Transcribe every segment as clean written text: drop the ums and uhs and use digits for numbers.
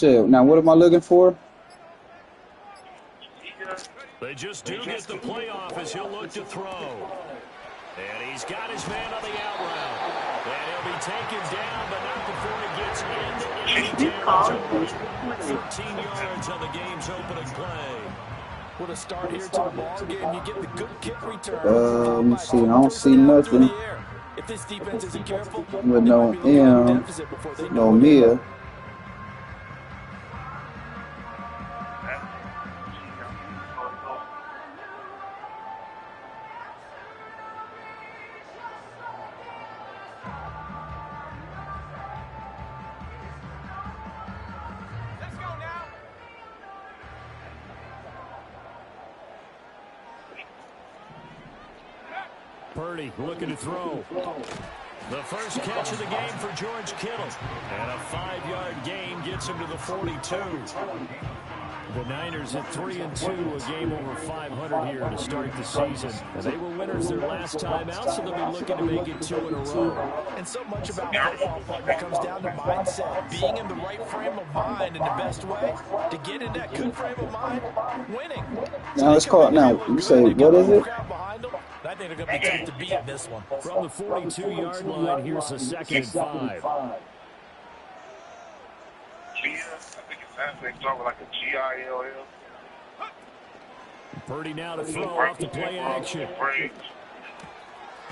shit. Now, what am I looking for? They just do get the playoff as he'll look to throw. And he's got his man on the out route. And he'll be taken down, but not before he gets into enemy territory. 13 yards on the game's opening play. What a start here to the ball game. You get the good kick return. Let me see. I don't see nothing. If this defense isn't careful, with no M, no Mia. Purdy looking to throw. The first catch of the game for George Kittle. And a 5-yard gain gets him to the 42. The Niners at 3-2, a game over 500 here to start the season. And they were winners their last time out, so they'll be looking to make it 2 in a row. And so much about football, partner, comes down to mindset. Being in the right frame of mind, and the best way to get in that good frame of mind, winning. Now it's called, now, you say, what is it? I think they're going to be tough to beat in this one. From the 42-yard line, here's a 2nd and 5. They start with like a Gill. Purdy now to throw off the play action.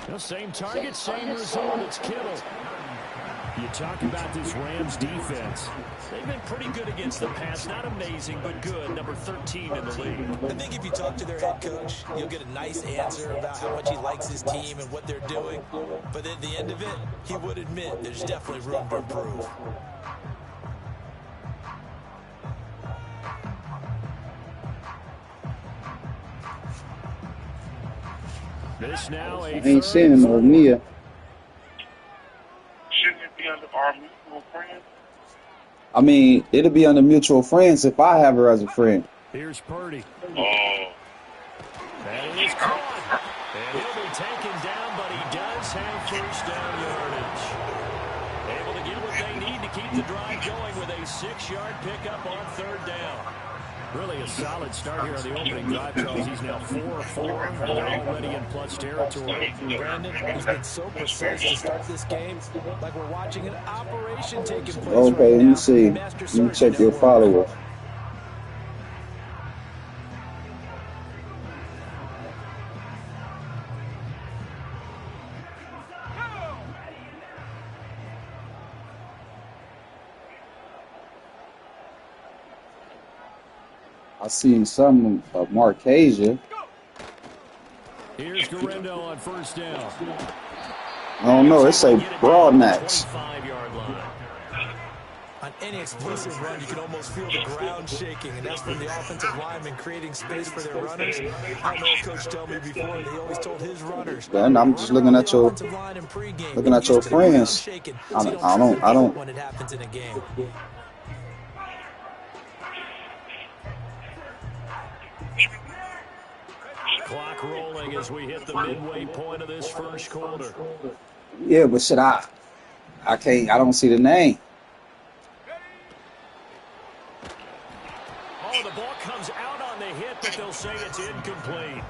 The same target, same result. It's Kittle. You talk about this Rams defense. They've been pretty good against the pass. Not amazing, but good. Number 13 in the league. I think if you talk to their head coach, you'll get a nice answer about how much he likes his team and what they're doing. But at the end of it, he would admit there's definitely room to improve. This now a I ain't seeing no Mia. Shouldn't it be under our mutual friends? I mean, it'll be under mutual friends if I have her as a friend. Here's Purdy. Oh. That is caught. And he'll be taken down, but he does have first down yardage. Able to get what they need to keep the drive going with a 6-yard pickup on 3rd down. Really a solid start here on the opening drive, Charles. He's now 4-4, and they're already in plus territory. Brandon, he's been so precise to start this game, like we're watching an operation taking place. Okay, let me see. Let me check your followers. I seen some of Marcasia. Here's Garendo on 1st down. I don't know. It's a Broadnax. On any explosive run, you can almost feel the ground shaking, and that's from the offensive linemen creating space for their runners. I know Coach told me before that he always told his runners. Then I'm just looking at your friends. I don't. When it happens in a game. Clock rolling as we hit the midway point of this first quarter. Yeah, but shit, I can't. I don't see the name. Oh, the ball comes out on the hit, but they'll say it's incomplete.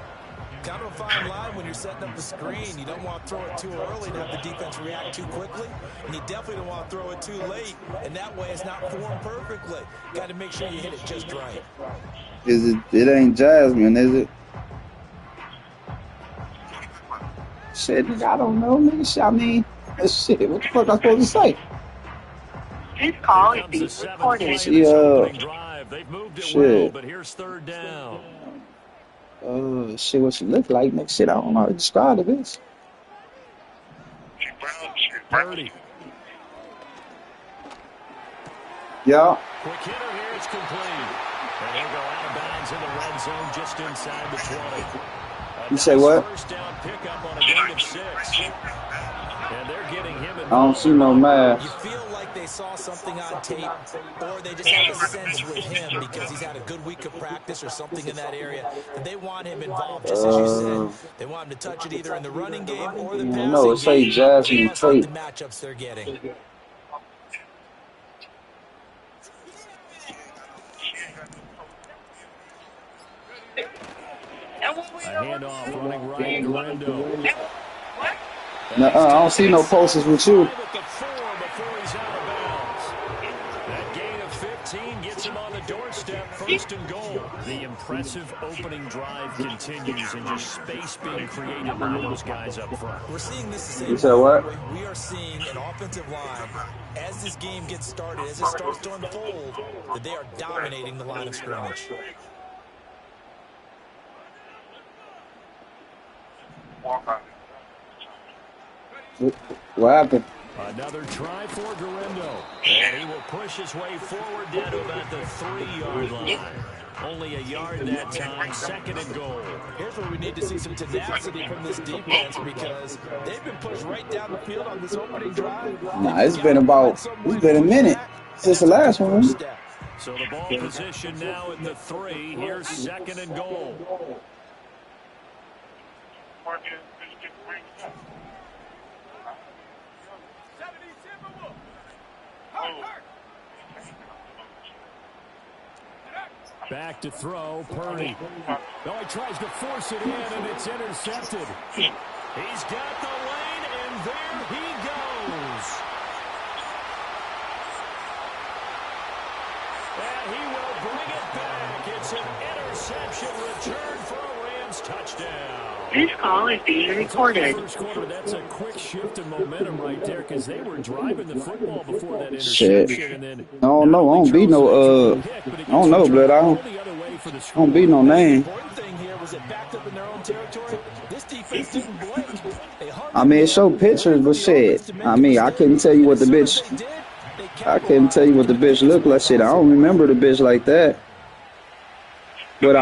Kind of a fine line when you're setting up the screen. You don't want to throw it too early and have the defense react too quickly. And you definitely don't want to throw it too late. And that way it's not formed perfectly. Got to make sure you hit it just right. Is it? It ain't Jasmine, is it? Shit, I don't know, nigga. I mean, shit. What the fuck am I supposed to say? This call is being recorded. They've moved it well, but here's 3rd down. Shit, what she look like? Next shit, I don't know how to describe it. Is. Purdy. Yeah. Quick hitter here, it's complete. And he'll go out of bounds in the red zone just inside the 20. You say what? First down pickup on a gain of 6. And they're getting him I don't see no mask. You feel like they saw something on tape, or they just have a sense with him because he's had a good week of practice or something in that area. And they want him involved, just as you said. They want him to touch it either in the running game or the passing game. No, it say Jasmine Tate. The matchups they're getting. A handoff running right, Garindo. No, I don't see no posters with you. At the 4 before he's out of bounds. That gain of 15 gets him on the doorstep, 1st and goal. The impressive opening drive continues, and just space being created by those guys up front. We're seeing this the same You said what? way. We are seeing an offensive line, as this game gets started, as it starts to unfold, that they are dominating the line of scrimmage. Walk on. What happened? Another try for Garindo. And he will push his way forward down to about the 3-yard line. Only a yard that time, 2nd and goal. Here's where we need to see some tenacity from this defense because they've been pushed right down the field on this opening drive. Nah, it's been a minute since the last one. So the ball position now at the 3. Here's 2nd and goal. Back to throw, Purdy. No, he tries to force it in, and it's intercepted. He's got the lane, and there he goes. And he will bring it back. It's an interception return for a Rams touchdown. This call is being recorded. First quarter, that's a quick shift in momentum right there because they were driving the football before that Shit. interception. And then I don't know. I don't be no, I don't know, blood. I don't be no name. Important thing here was it backed up in their own territory. This defense didn't blink. I mean, it showed pictures, but shit. I mean, I couldn't tell you what the bitch. I couldn't tell you what the bitch looked like. Shit, I don't remember the bitch like that. But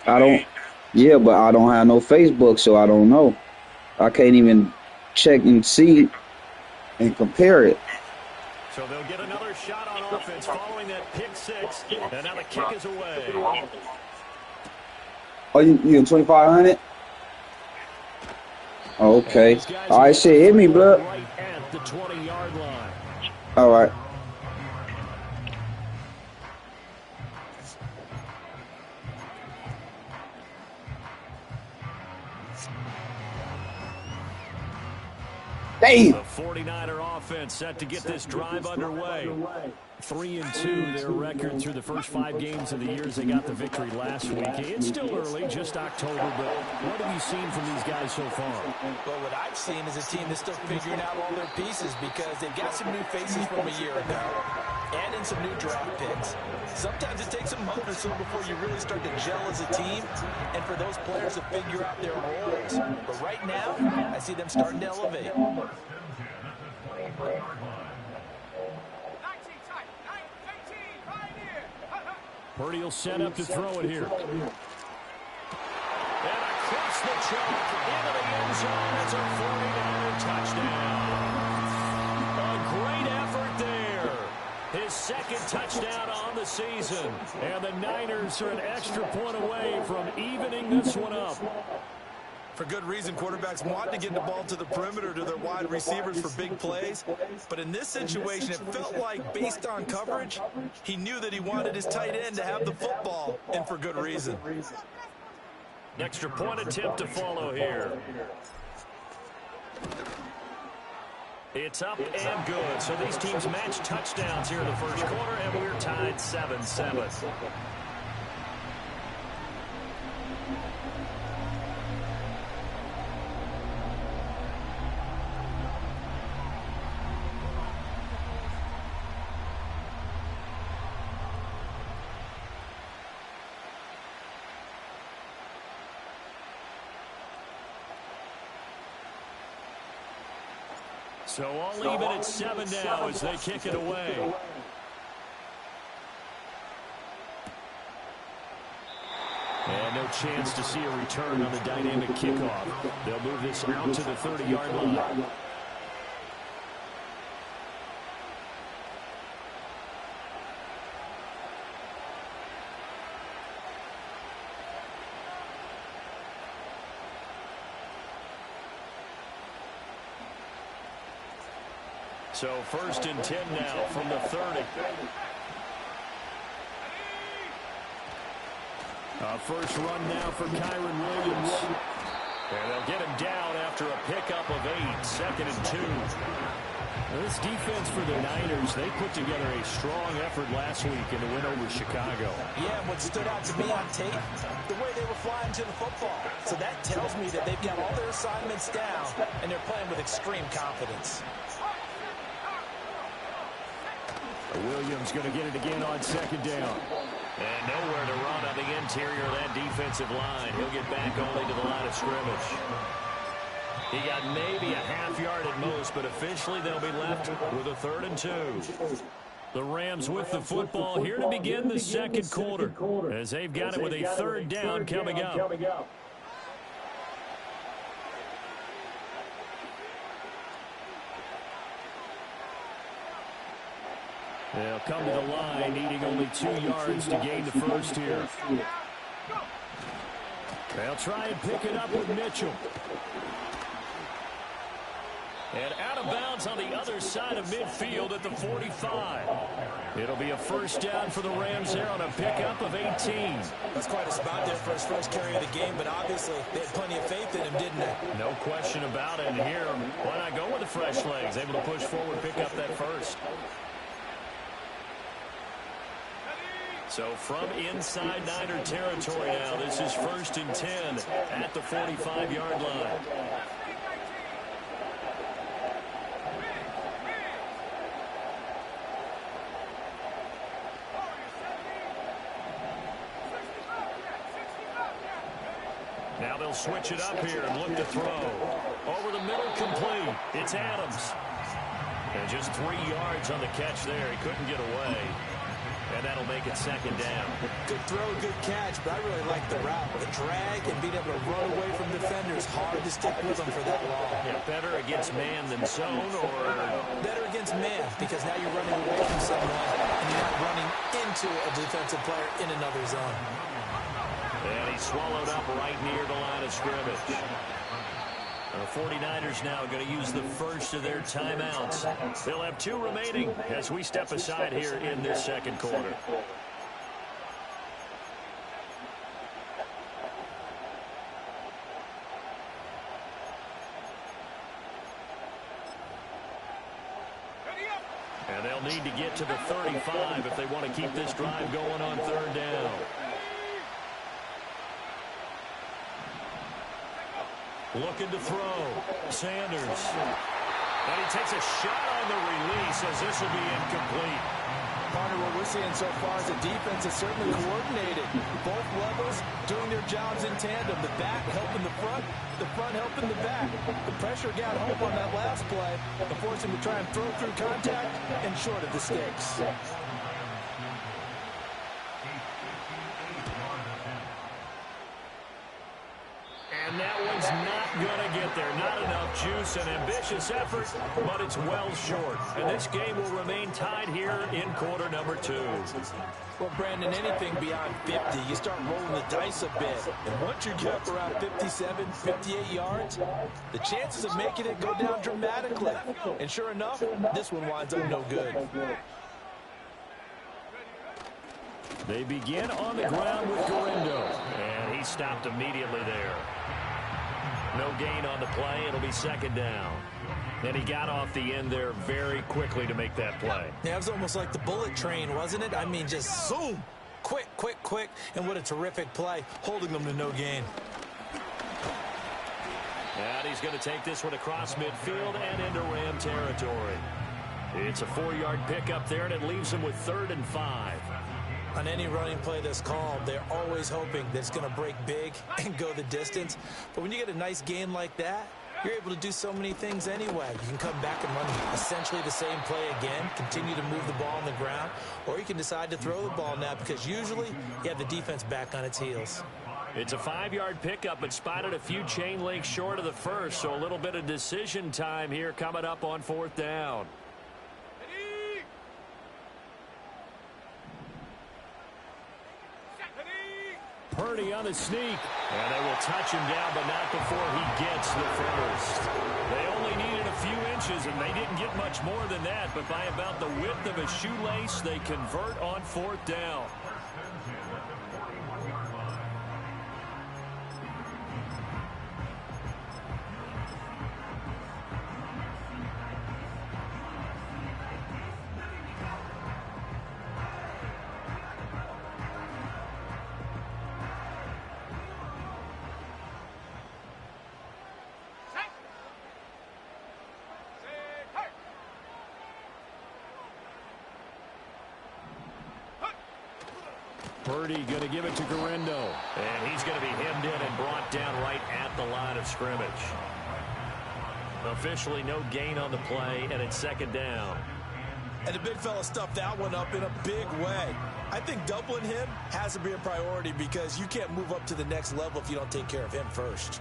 I don't. Yeah, but I don't have no Facebook, so I don't know. I can't even check and see and compare it. So they'll get another shot on offense following that pick 6. And now the kick is away. Oh, you in 2,500? Okay. All right, shit, hit me, blood. Right at the 20-yard line. All right. Damn. The 49er offense set to get this drive underway. 3-2 their record through the first 5 games of the year as they got the victory last week. It's still early, just October, but what have you seen from these guys so far? Well, what I've seen is a team that's still figuring out all their pieces because they've got some new faces from a year ago and in some new draft picks. Sometimes it takes a month or so before you really start to gel as a team and for those players to figure out their roles. But right now, I see them starting to elevate. Purdy will set up to throw it here. And across the chalk into the end zone. It's a 49er touchdown. A great effort there. His 2nd touchdown on the season. And the Niners are an extra point away from evening this one up. For good reason, quarterbacks want to get the ball to the perimeter to their wide receivers for big plays. But in this situation, it felt like, based on coverage, he knew that he wanted his tight end to have the football, and for good reason. Extra point attempt to follow here. It's up and good. So these teams match touchdowns here in the first quarter, and we're tied 7-7. So all even at 7 now as they kick it away. And no chance to see a return on the dynamic kickoff. They'll move this out to the 30-yard line. So 1st and 10 now from the 30. First run now for Kyren Williams. And they'll get him down after a pickup of 8, 2nd and 2. Now this defense for the Niners, they put together a strong effort last week in the win over Chicago. Yeah, and what stood out to me on tape, the way they were flying to the football. So that tells me that they've got all their assignments down, and they're playing with extreme confidence. Williams going to get it again on 2nd down. And nowhere to run on the interior of that defensive line. He'll get back only to the line of scrimmage. He got maybe a half yard at most, but officially they'll be left with a 3rd and 2. The Rams with the football here to begin the second quarter, as they've got it with a 3rd down coming up. They'll come to the line, needing only 2 yards to gain the first here. They'll try and pick it up with Mitchell. And out of bounds on the other side of midfield at the 45. It'll be a 1st down for the Rams there on a pickup of 18. That's quite a spot there for his first carry of the game, but obviously they had plenty of faith in him, didn't they? No question about it. And here, why not go with the fresh legs? Able to push forward, pick up that first. So from inside Niner territory now, this is 1st and 10 at the 45-yard line. Now they'll switch it up here and look to throw. Over the middle, complete. It's Adams. And just 3 yards on the catch there. He couldn't get away. And that'll make it 2nd down. Good throw, good catch, but I really like the route. The drag and being able to run away from defenders. Hard to stick with them for that long. Yeah, better against man than zone, or? Better against man, because now you're running away from someone and you're not running into a defensive player in another zone. And he's swallowed up right near the line of scrimmage. The 49ers now going to use the first of their timeouts. They'll have 2 remaining as we step aside here in this second quarter. And they'll need to get to the 35 if they want to keep this drive going on 3rd down. Looking to throw. Sanders. And he takes a shot on the release as this will be incomplete. Partner, what we're seeing so far is the defense is certainly coordinated. Both levels doing their jobs in tandem. The back helping the front helping the back. The pressure got home on that last play and forced him to try and throw through contact and short of the sticks. And that one's not going to get there. Not enough juice. An ambitious effort, but it's well short. And this game will remain tied here in quarter number 2. Well, Brandon, anything beyond 50, you start rolling the dice a bit. And once you get up around 57, 58 yards, the chances of making it go down dramatically. And sure enough, this one winds up no good. They begin on the ground with Gorindo. And he stopped immediately there. No gain on the play. It'll be 2nd down. And he got off the end there very quickly to make that play. Yeah, it was almost like the bullet train, wasn't it? I mean, just zoom. Quick, quick, quick. And what a terrific play, holding them to no gain. And he's going to take this one across midfield and into Ram territory. It's a 4-yard pickup there, and it leaves him with 3rd and 5. On any running play that's called, they're always hoping that it's going to break big and go the distance. But when you get a nice gain like that, you're able to do so many things anyway. You can come back and run essentially the same play again, continue to move the ball on the ground, or you can decide to throw the ball now because usually you have the defense back on its heels. It's a 5-yard pickup, but spotted a few chain links short of the first, so a little bit of decision time here coming up on 4th down. Purdy on the sneak. And they will touch him down, but not before he gets the first. They only needed a few inches inches, and they didn't get much more than that, but by about the width of a shoelace, they convert on 4th down. Purdy going to give it to Guerrero. And he's going to be hemmed in and brought down right at the line of scrimmage. Officially no gain on the play, and it's 2nd down. And the big fella stuffed that one up in a big way. I think doubling him has to be a priority because you can't move up to the next level if you don't take care of him first.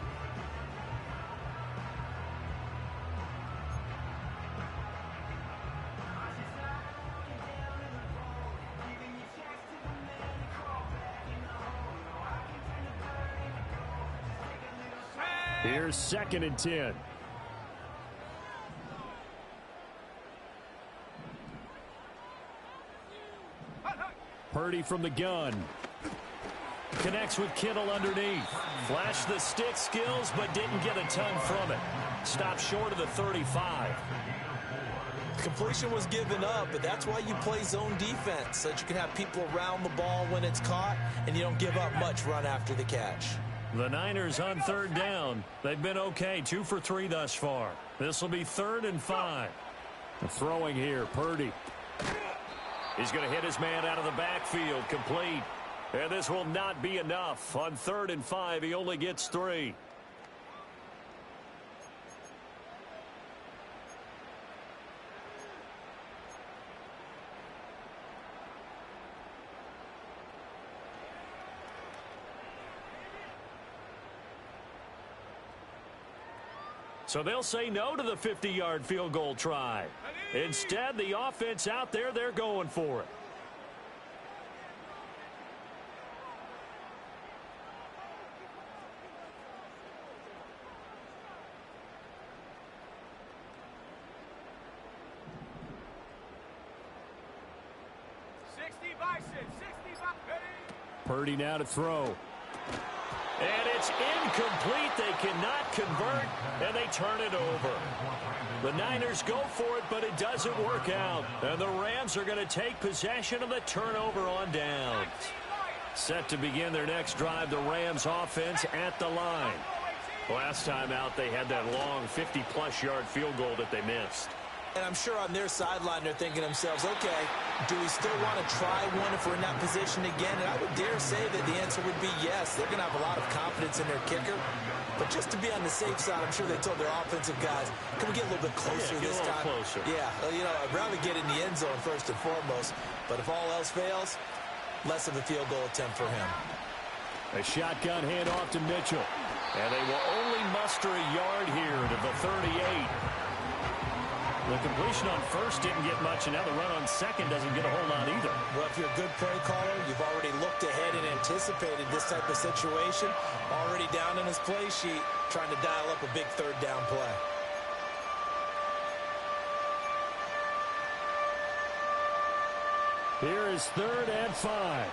Here's 2nd and 10. Purdy from the gun. Connects with Kittle underneath. Flashed the stick skills, but didn't get a ton from it. Stopped short of the 35. Completion was given up, but that's why you play zone defense, so that you can have people around the ball when it's caught, and you don't give up much run after the catch. The Niners on 3rd down. They've been okay, 2 for 3 thus far. This will be 3rd and 5. Throwing here, Purdy. He's going to hit his man out of the backfield, complete. And this will not be enough. On 3rd and 5, he only gets 3. So they'll say no to the 50-yard field goal try. Instead, the offense out there, they're going for it. Purdy now to throw. And it's incomplete. They cannot convert, and they turn it over. The Niners go for it, but it doesn't work out. And the Rams are going to take possession of the turnover on downs. Set to begin their next drive, the Rams offense at the line. Last time out, they had that long 50-plus yard field goal that they missed. And I'm sure on their sideline they're thinking to themselves, okay, do we still want to try one if we're in that position again? And I would dare say that the answer would be yes. They're going to have a lot of confidence in their kicker. But just to be on the safe side, I'm sure they told their offensive guys, can we get a little bit closer this time? Closer. Yeah, you know, I'd rather get in the end zone first and foremost. But if all else fails, less of a field goal attempt for him. A shotgun handoff to Mitchell. And they will only muster a yard here to the 38. The completion on first didn't get much, and now the run on second doesn't get a whole lot either. Well, if you're a good play caller, you've already looked ahead and anticipated this type of situation. Already down in his play sheet, trying to dial up a big 3rd down play. Here is 3rd and 5.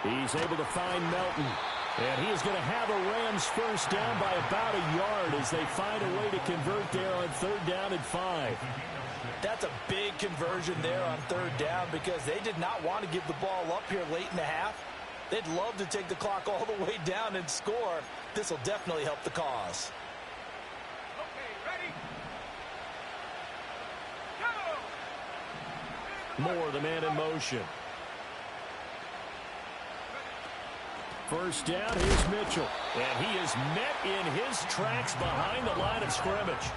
He's able to find Melton. And he is going to have a Rams first down by about a yard as they find a way to convert there on 3rd down and 5. That's a big conversion there on 3rd down because they did not want to give the ball up here late in the half. They'd love to take the clock all the way down and score. This will definitely help the cause. Moore, the man in motion. First down, here's Mitchell. And he is met in his tracks behind the line of scrimmage.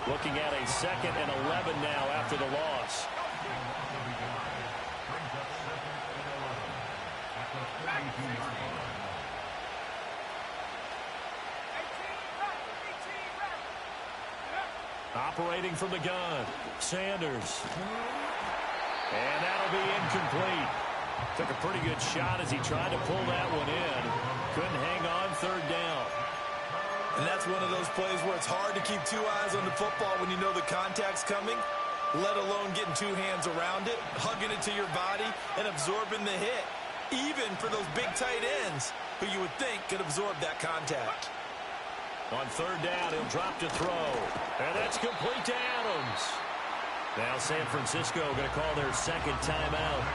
Looking at a 2nd and 11 now after the loss. Operating from the gun, Sanders. And that'll be incomplete. Took a pretty good shot as he tried to pull that one in. Couldn't hang on third down. And that's one of those plays where it's hard to keep two eyes on the football when you know the contact's coming, let alone getting two hands around it, hugging it to your body, and absorbing the hit, even for those big tight ends who you would think could absorb that contact. On third down, he'll drop to throw. And that's complete to Adams. Now San Francisco going to call their second timeout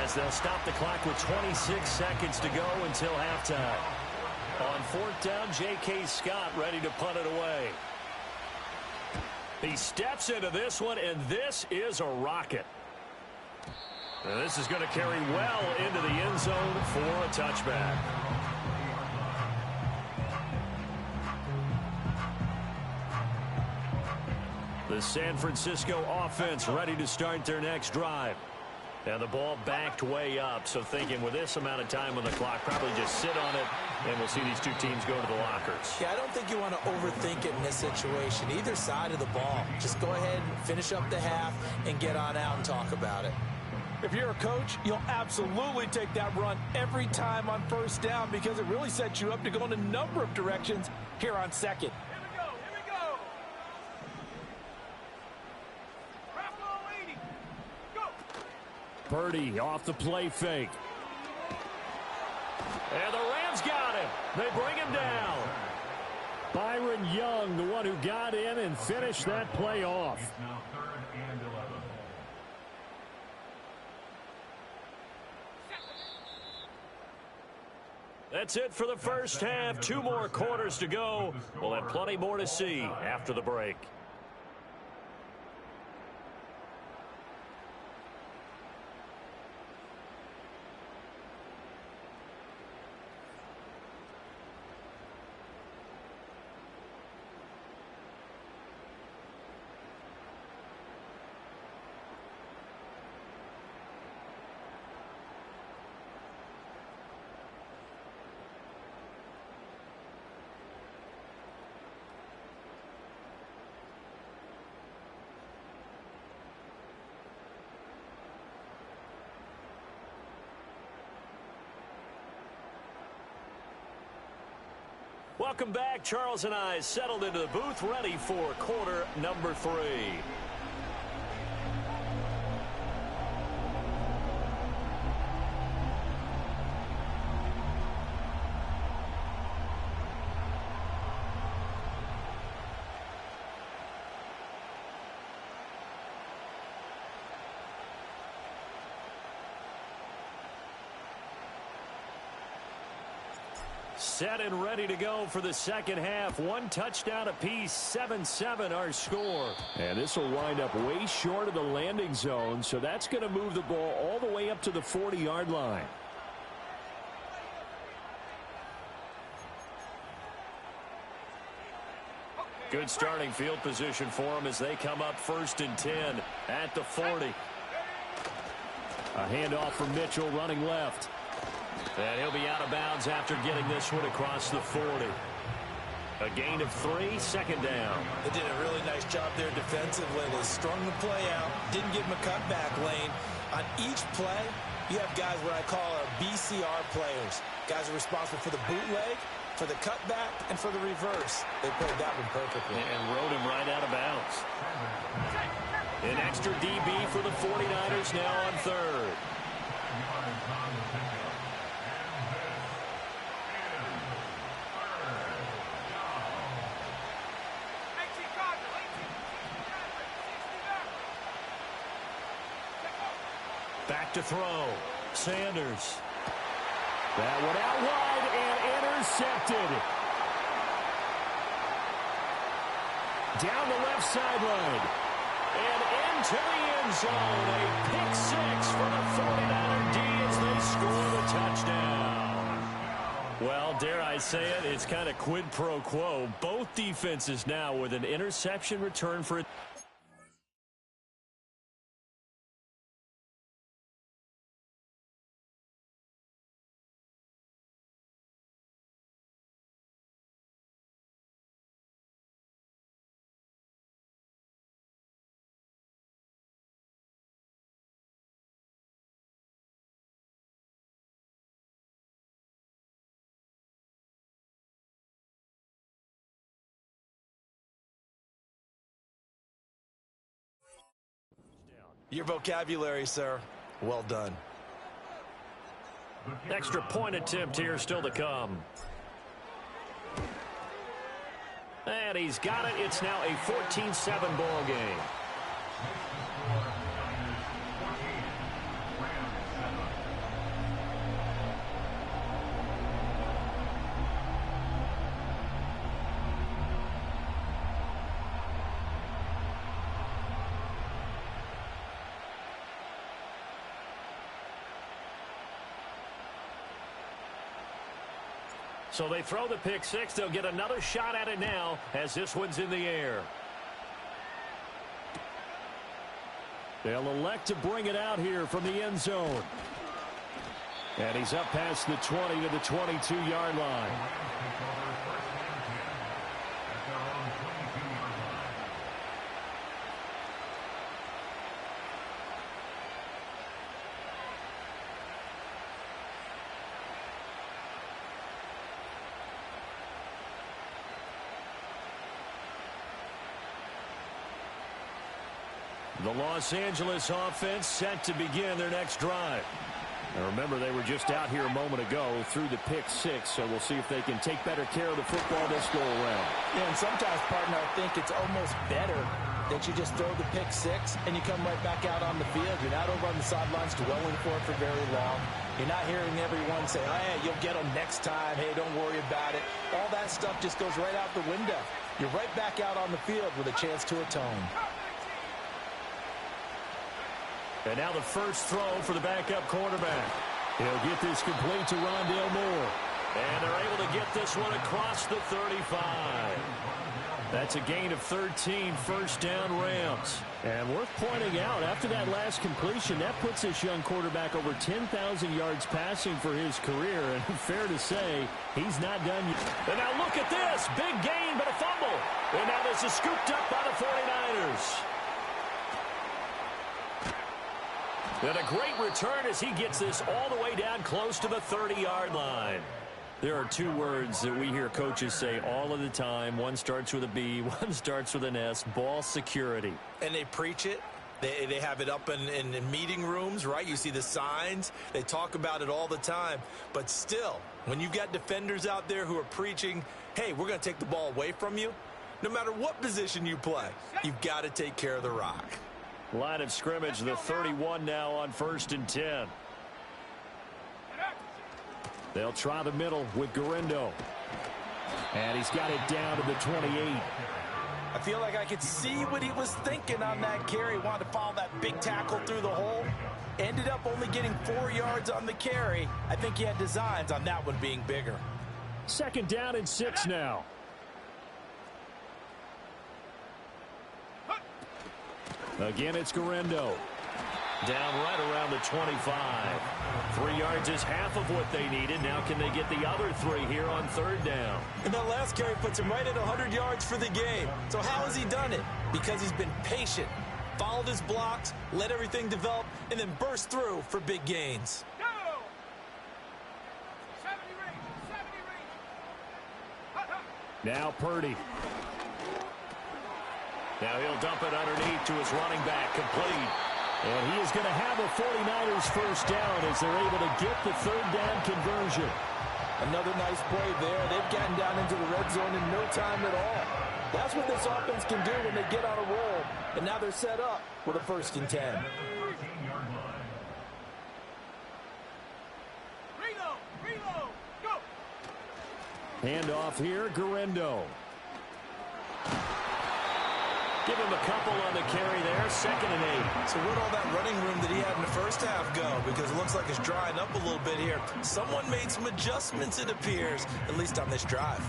as they'll stop the clock with 26 seconds to go until halftime. On fourth down, J.K. Scott ready to punt it away. He steps into this one, and this is a rocket. And this is going to carry well into the end zone for a touchback. The San Francisco offense ready to start their next drive. And the ball backed way up, so thinking with this amount of time on the clock, probably just sit on it, and we'll see these two teams go to the lockers. Yeah, I don't think you want to overthink it in this situation. Either side of the ball. Just go ahead and finish up the half and get on out and talk about it. If you're a coach, you'll absolutely take that run every time on first down because it really sets you up to go in a number of directions here on second. Purdy off the play fake. And the Rams got him. They bring him down. Byron Young, the one who got in and finished that play off. Now 3rd and 11. That's it for the first half. 2 more quarters to go. We'll have plenty more to see after the break. Welcome back. Charles and I settled into the booth, ready for quarter number 3. Set and ready to go for the second half. 1 touchdown apiece, 7-7 our score. And this will wind up way short of the landing zone, so that's going to move the ball all the way up to the 40-yard line. Good starting field position for them as they come up 1st and 10 at the 40. A handoff from Mitchell running left. And he'll be out of bounds after getting this one across the 40. A gain of 3, second down. They did a really nice job there defensively. They strung the play out, didn't give him a cutback lane. On each play, you have guys what I call our BCR players. Guys are responsible for the bootleg, for the cutback, and for the reverse. They played that one perfectly. And rode him right out of bounds. An extra DB for the 49ers now on 3rd. Back to throw. Sanders. That one out wide and intercepted. Down the left sideline. And into the end zone. A pick 6 for the 49er D as they score the touchdown. Well, dare I say it, it's kind of quid pro quo. Both defenses now with an interception return for a Your vocabulary, sir. Well done. Extra point attempt here still to come. And he's got it. It's now a 14-7 ball game. So they throw the pick six. They'll get another shot at it now as this one's in the air. They'll elect to bring it out here from the end zone. And he's up past the 20 to the 22-yard line. The Los Angeles offense set to begin their next drive. And remember, they were just out here a moment ago through the pick six, so we'll see if they can take better care of the football this go around. Yeah, and sometimes, partner, I think it's almost better that you just throw the pick six and you come right back out on the field. You're not over on the sidelines dwelling for it for very long. You're not hearing everyone say, oh, hey, you'll get them next time. Hey, don't worry about it. All that stuff just goes right out the window. You're right back out on the field with a chance to atone. And now the first throw for the backup quarterback. He'll get this complete to Rondale Moore. And they're able to get this one across the 35. That's a gain of 13, first down Rams. And worth pointing out, after that last completion, that puts this young quarterback over 10,000 yards passing for his career. And fair to say, he's not done yet. And now look at this. Big gain, but a fumble. And now this is scooped up by the 49ers. And a great return as he gets this all the way down close to the 30-yard line. There are two words that we hear coaches say all of the time. One starts with a B, one starts with an S, ball security. And they preach it. They have it up in meeting rooms, right? You see the signs. They talk about it all the time. But still, when you've got defenders out there who are preaching, hey, we're going to take the ball away from you, no matter what position you play, you've got to take care of the rock. Line of scrimmage, the 31 now on 1st and 10. They'll try the middle with Garindo. And he's got it down to the 28. I feel like I could see what he was thinking on that carry. Wanted to follow that big tackle through the hole. Ended up only getting 4 yards on the carry. I think he had designs on that one being bigger. 2nd down and 6 now. Again, it's Garindo. Down right around the 25. 3 yards is half of what they needed. Now can they get the other 3 here on 3rd down? And that last carry puts him right at 100 yards for the game. So how has he done it? Because he's been patient, followed his blocks, let everything develop, and then burst through for big gains. Now Purdy. Now he'll dump it underneath to his running back, complete. And he is going to have a 49ers first down as they're able to get the 3rd down conversion. Another nice play there. They've gotten down into the red zone in no time at all. That's what this offense can do when they get on a roll. And now they're set up with a 1st and 10. Reload, go! Handoff here, Garindo. Give him a couple on the carry there, 2nd and 8. So where'd all that running room that he had in the first half go? Because it looks like it's drying up a little bit here. Someone made some adjustments, it appears, at least on this drive.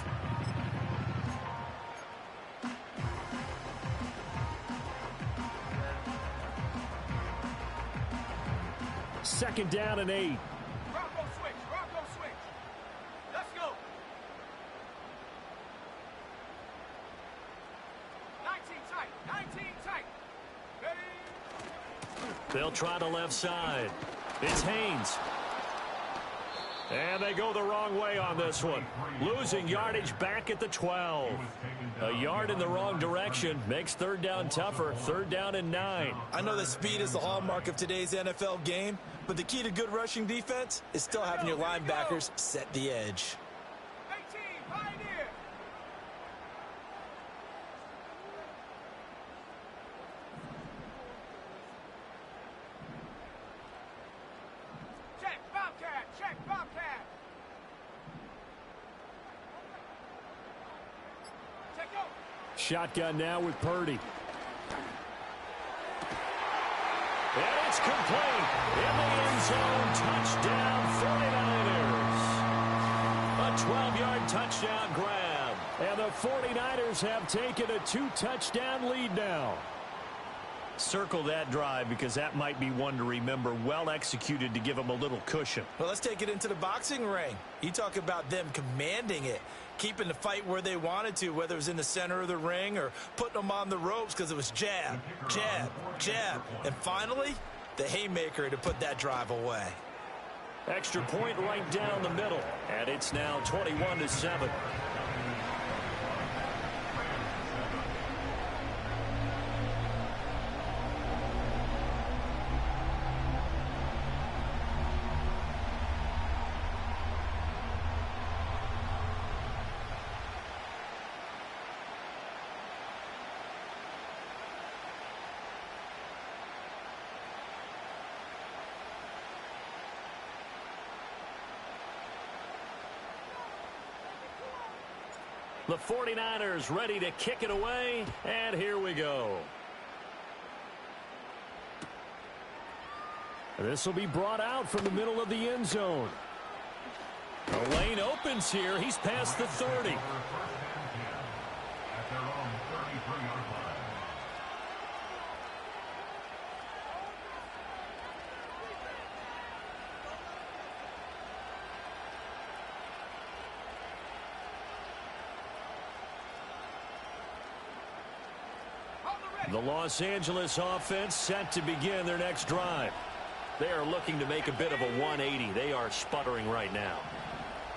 Second down and 8. Rocco switch. Let's go. 19 tight. They'll try the left side. It's Haynes. And they go the wrong way on this one. Losing yardage back at the 12. A yard in the wrong direction makes third down tougher. Third down and 9. I know that speed is the hallmark of today's NFL game, but the key to good rushing defense is still having your linebackers set the edge. Shotgun now with Purdy. And it's complete. In the end zone, touchdown 49ers. A 12-yard touchdown grab. And the 49ers have taken a 2-touchdown lead now. Circle that drive because that might be one to remember. Well executed to give them a little cushion. Well, let's take it into the boxing ring. You talk about them commanding it, keeping the fight where they wanted to, whether it was in the center of the ring or putting them on the ropes because it was jab, jab, jab. And finally, the haymaker to put that drive away. Extra point right down the middle. And it's now 21-7. The 49ers ready to kick it away, and here we go. This will be brought out from the middle of the end zone. The lane opens here. He's past the 30. The Los Angeles offense set to begin their next drive. They are looking to make a bit of a 180. They are sputtering right now.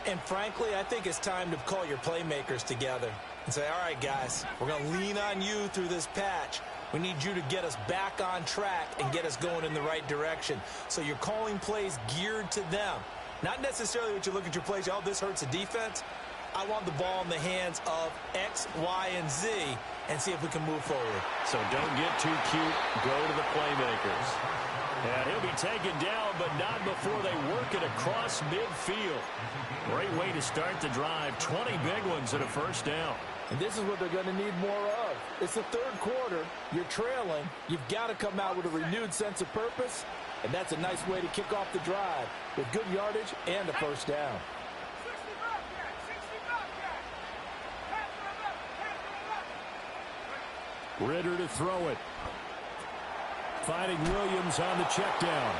And frankly, I think it's time to call your playmakers together and say, all right, guys, we're going to lean on you through this patch. We need you to get us back on track and get us going in the right direction. So you're calling plays geared to them. Not necessarily what you look at your plays, oh, this hurts the defense. I want the ball in the hands of X, Y, and Z and see if we can move forward. So don't get too cute. Go to the playmakers. And he'll be taken down, but not before they work it across midfield. Great way to start the drive. 20 big ones and a first down. And this is what they're going to need more of. It's the third quarter. You're trailing. You've got to come out with a renewed sense of purpose. And that's a nice way to kick off the drive with good yardage and a first down. Ritter to throw it. Finding Williams on the check down.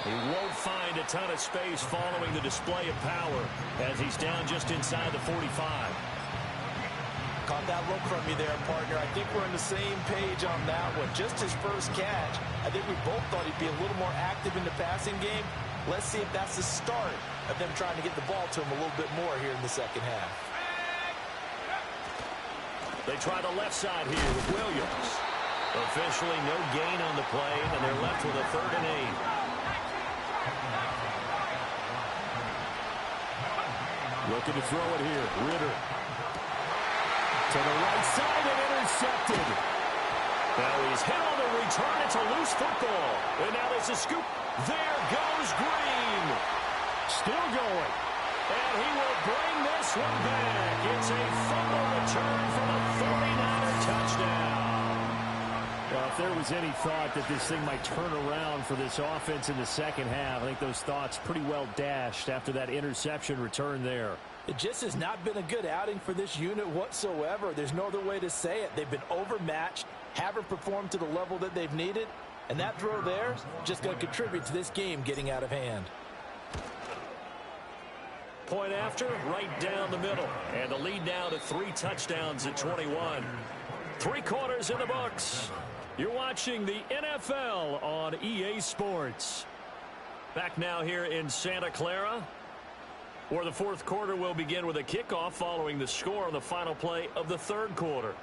He won't find a ton of space following the display of power as he's down just inside the 45. Caught that look from you there, partner. I think we're on the same page on that one. Just his first catch. I think we both thought he'd be a little more active in the passing game. Let's see if that's the start of them trying to get the ball to him a little bit more here in the second half. They try the left side here with Williams. Officially no gain on the play, and they're left with a 3rd and 8. Looking to throw it here. Ritter. To the right side and intercepted. Now he's hit on the return. It's a loose football. And now there's a scoop. There goes Green. Still going. And he will bring this one back. It's a fumble return for the 49er touchdown. Well, if there was any thought that this thing might turn around for this offense in the second half, I think those thoughts pretty well dashed after that interception return there. It just has not been a good outing for this unit whatsoever. There's no other way to say it. They've been overmatched, haven't performed to the level that they've needed, and that throw there is just going to contribute to this game getting out of hand. Point after, right down the middle. And the lead now to 3 touchdowns at 21. 3 quarters in the books. You're watching the NFL on EA Sports. Back now here in Santa Clara, where the fourth quarter will begin with a kickoff following the score on the final play of the third quarter.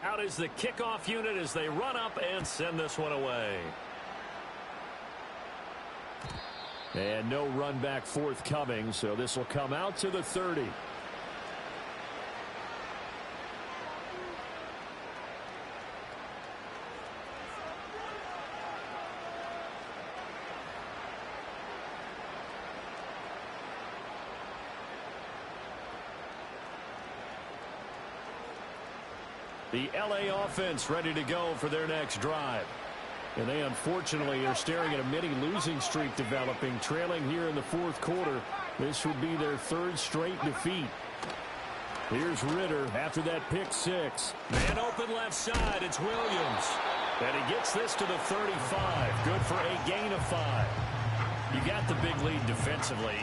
Out is the kickoff unit as they run up and send this one away. And no run back forthcoming, so this will come out to the 30. The LA offense ready to go for their next drive. And they unfortunately are staring at a mini losing streak developing, trailing here in the fourth quarter. This would be their third straight defeat. Here's Ritter after that pick six. Man open left side, it's Williams. And he gets this to the 35. Good for a gain of 5. You got the big lead defensively.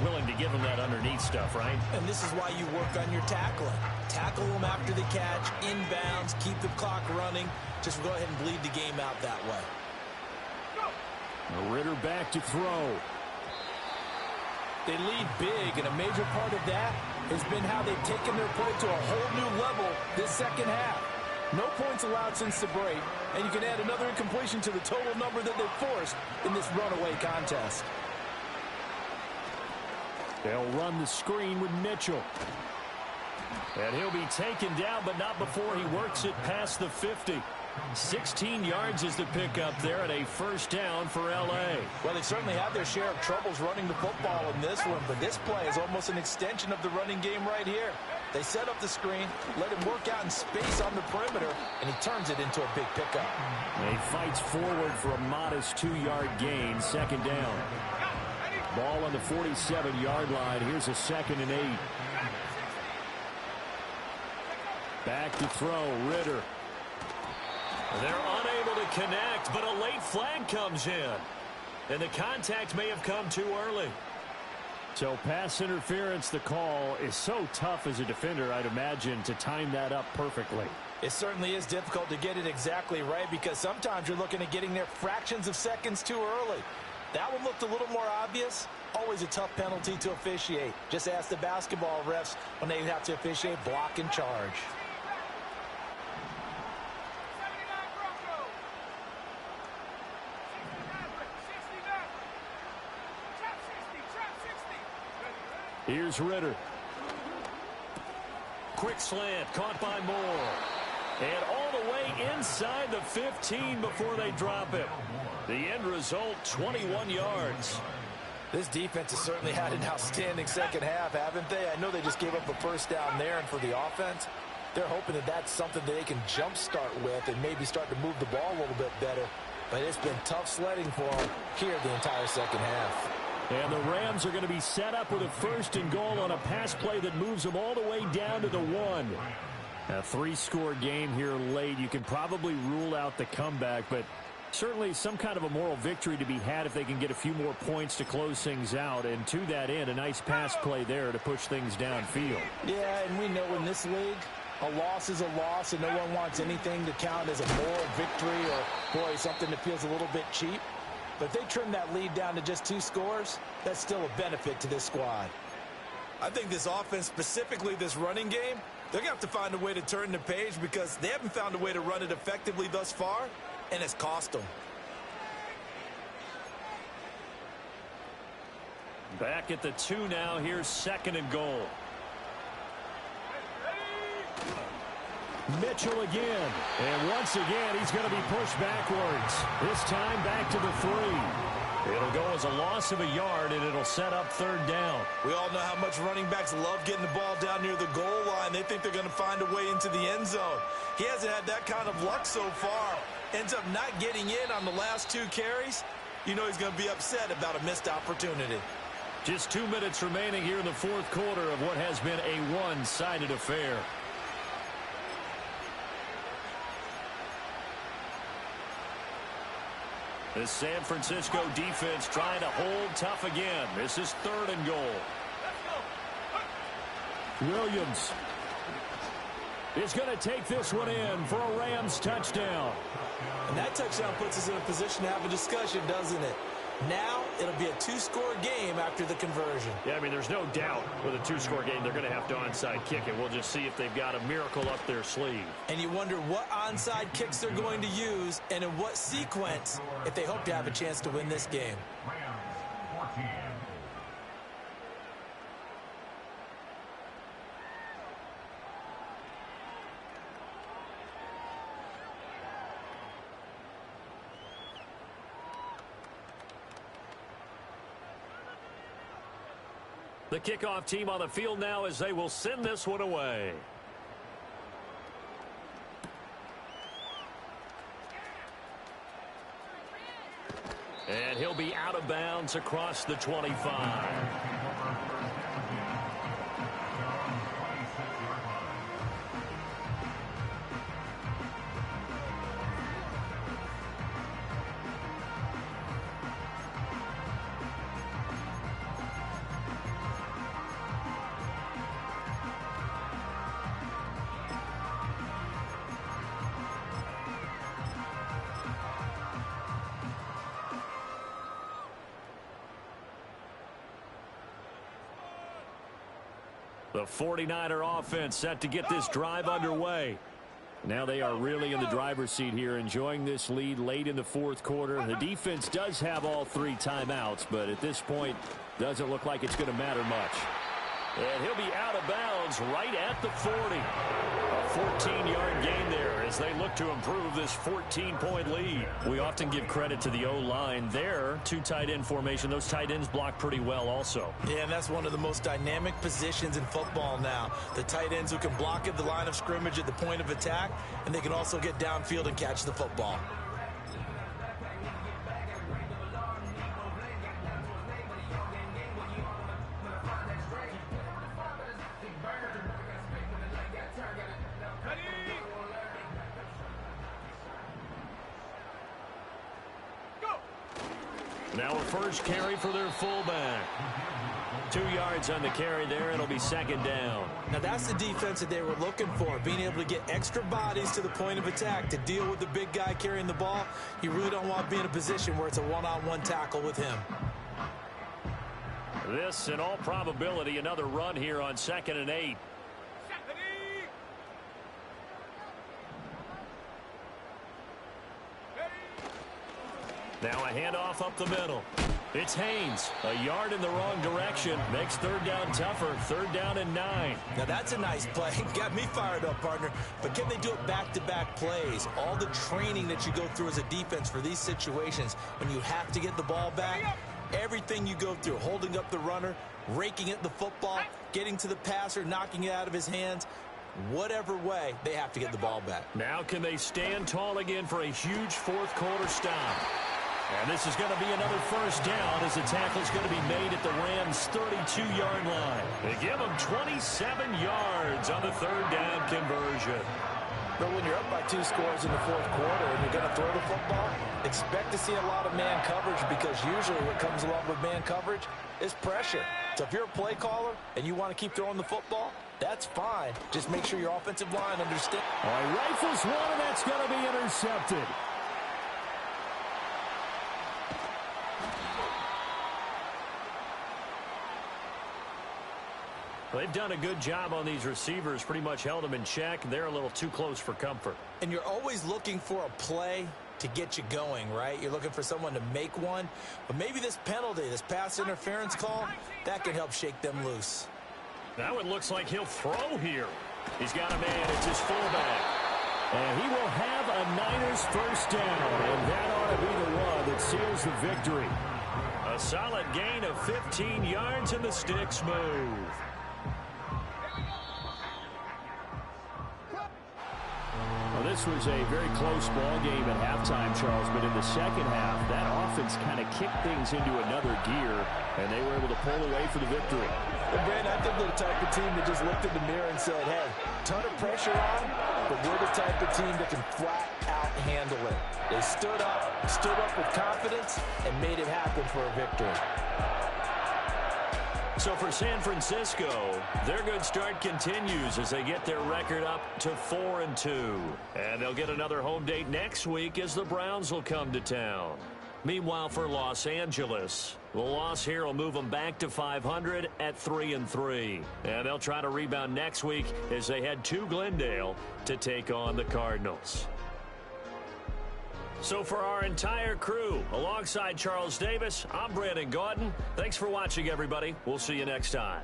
Willing to give him that underneath stuff, right? And this is why you work on your tackling. Tackle them after the catch, inbounds, keep the clock running. Just go ahead and bleed the game out that way. Ritter back to throw. They lead big, and a major part of that has been how they've taken their play to a whole new level this second half. No points allowed since the break, and you can add another incompletion to the total number that they've forced in this runaway contest. They'll run the screen with Mitchell. And he'll be taken down, but not before he works it past the 50. 16 yards is the pickup there, and a first down for L.A. Well, they certainly had their share of troubles running the football in this one, but this play is almost an extension of the running game right here. They set up the screen, let him work out in space on the perimeter, and he turns it into a big pickup. And he fights forward for a modest 2-yard gain, second down. Ball on the 47-yard line. Here's a 2nd and 8. Back to throw, Ritter. They're unable to connect, but a late flag comes in. And the contact may have come too early. So pass interference, the call is so tough as a defender, I'd imagine, to time that up perfectly. It certainly is difficult to get it exactly right because sometimes you're looking at getting there fractions of seconds too early. That one looked a little more obvious. Always a tough penalty to officiate. Just ask the basketball refs when they have to officiate block and charge. Here's Ritter. Quick slant, caught by Moore. And all the way inside the 15 before they drop him. The end result, 21 yards. This defense has certainly had an outstanding second half, haven't they? I know they just gave up a first down there, and for the offense, they're hoping that that's something that they can jumpstart with and maybe start to move the ball a little bit better. But it's been tough sledding for them here the entire second half. And the Rams are going to be set up with a 1st and goal on a pass play that moves them all the way down to the 1. A 3-score game here late. You can probably rule out the comeback, but certainly some kind of a moral victory to be had if they can get a few more points to close things out. And to that end, a nice pass play there to push things downfield. Yeah, and we know in this league, a loss is a loss, and no one wants anything to count as a moral victory or, boy, something that feels a little bit cheap. But if they trim that lead down to just 2 scores, that's still a benefit to this squad. I think this offense, specifically this running game, they're going to have to find a way to turn the page because they haven't found a way to run it effectively thus far, and it's cost them. Back at the 2 now. Here's 2nd and goal. Mitchell again. And once again, he's going to be pushed backwards. This time back to the 3. It'll go as a loss of a yard, and it'll set up 3rd down. We all know how much running backs love getting the ball down near the goal line. They think they're going to find a way into the end zone. He hasn't had that kind of luck so far. Ends up not getting in on the last 2 carries. You know he's going to be upset about a missed opportunity. Just 2 minutes remaining here in the fourth quarter of what has been a one-sided affair. The San Francisco defense trying to hold tough again. This is 3rd and goal. Williams. is going to take this one in for a Rams touchdown. And that touchdown puts us in a position to have a discussion, doesn't it? Now it'll be a two-score game after the conversion. Yeah, I mean, there's no doubt with a two-score game they're going to have to onside kick it. We'll just see if they've got a miracle up their sleeve. And you wonder what onside kicks they're going to use and in what sequence if they hope to have a chance to win this game. The kickoff team on the field now as they will send this one away. And he'll be out of bounds across the 25. The 49er offense set to get this drive underway. Now they are really in the driver's seat here, enjoying this lead late in the fourth quarter. The defense does have all 3 timeouts, but at this point, doesn't look like it's going to matter much. And he'll be out of bounds right at the 40. A 14-yard gain there as they look to improve this 14-point lead. We often give credit to the O-line there. 2 tight end formation. Those tight ends block pretty well also. Yeah, and that's one of the most dynamic positions in football now. The tight ends who can block at the line of scrimmage at the point of attack, and they can also get downfield and catch the football. Now a first carry for their fullback. 2 yards on the carry there. It'll be second down. Now that's the defense that they were looking for, being able to get extra bodies to the point of attack to deal with the big guy carrying the ball. You really don't want to be in a position where it's a one-on-one tackle with him. This, in all probability, another run here on 2nd and 8. Now a handoff up the middle. It's Haynes. A yard in the wrong direction. Makes third down tougher. 3rd down and 9. Now that's a nice play. Got me fired up, partner. But can they do it back-to-back plays? All the training that you go through as a defense for these situations when you have to get the ball back, everything you go through, holding up the runner, raking at the football, getting to the passer, knocking it out of his hands, whatever way, they have to get the ball back. Now can they stand tall again for a huge fourth quarter stop? And this is going to be another first down as the tackle's going to be made at the Rams' 32-yard line. They give them 27 yards on the 3rd down conversion. But when you're up by 2 scores in the fourth quarter and you're going to throw the football, expect to see a lot of man coverage because usually what comes along with man coverage is pressure. So if you're a play caller and you want to keep throwing the football, that's fine. Just make sure your offensive line understands. All right, rifles one, and that's going to be intercepted. They've done a good job on these receivers, pretty much held them in check. They're a little too close for comfort. And you're always looking for a play to get you going, right? You're looking for someone to make one. But maybe this penalty, this pass interference call, that can help shake them loose. Now it looks like he'll throw here. He's got a man. It's his fullback. And he will have a Niners first down. And that ought to be the one that seals the victory. A solid gain of 15 yards and the sticks move. Well, this was a very close ball game at halftime, Charles, but in the second half, that offense kind of kicked things into another gear, and they were able to pull away for the victory. Well, Brandon, I think they're the type of team that just looked in the mirror and said, hey, ton of pressure on, but we're the type of team that can flat out handle it. They stood up with confidence, and made it happen for a victory. So for San Francisco, their good start continues as they get their record up to 4-2. And they'll get another home date next week as the Browns will come to town. Meanwhile, for Los Angeles, the loss here will move them back to 500 at 3-3. And they'll try to rebound next week as they head to Glendale to take on the Cardinals. So for our entire crew, alongside Charles Davis, I'm Brandon Gaudin. Thanks for watching, everybody. We'll see you next time.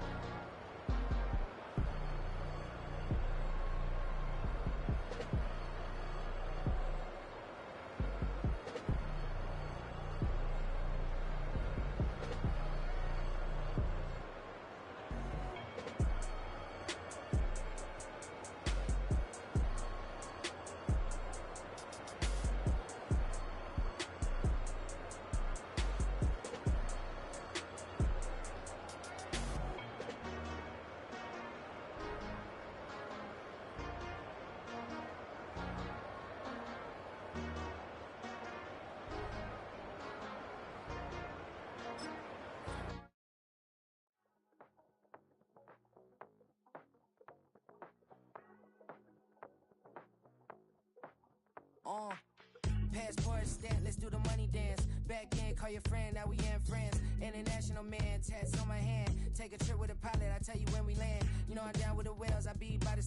Passport stamp, let's do the money dance. Back in, call your friend, now we in France. International man, tats on my hand. Take a trip with a pilot, I tell you when we land. You know I'm down with the whales, I be by the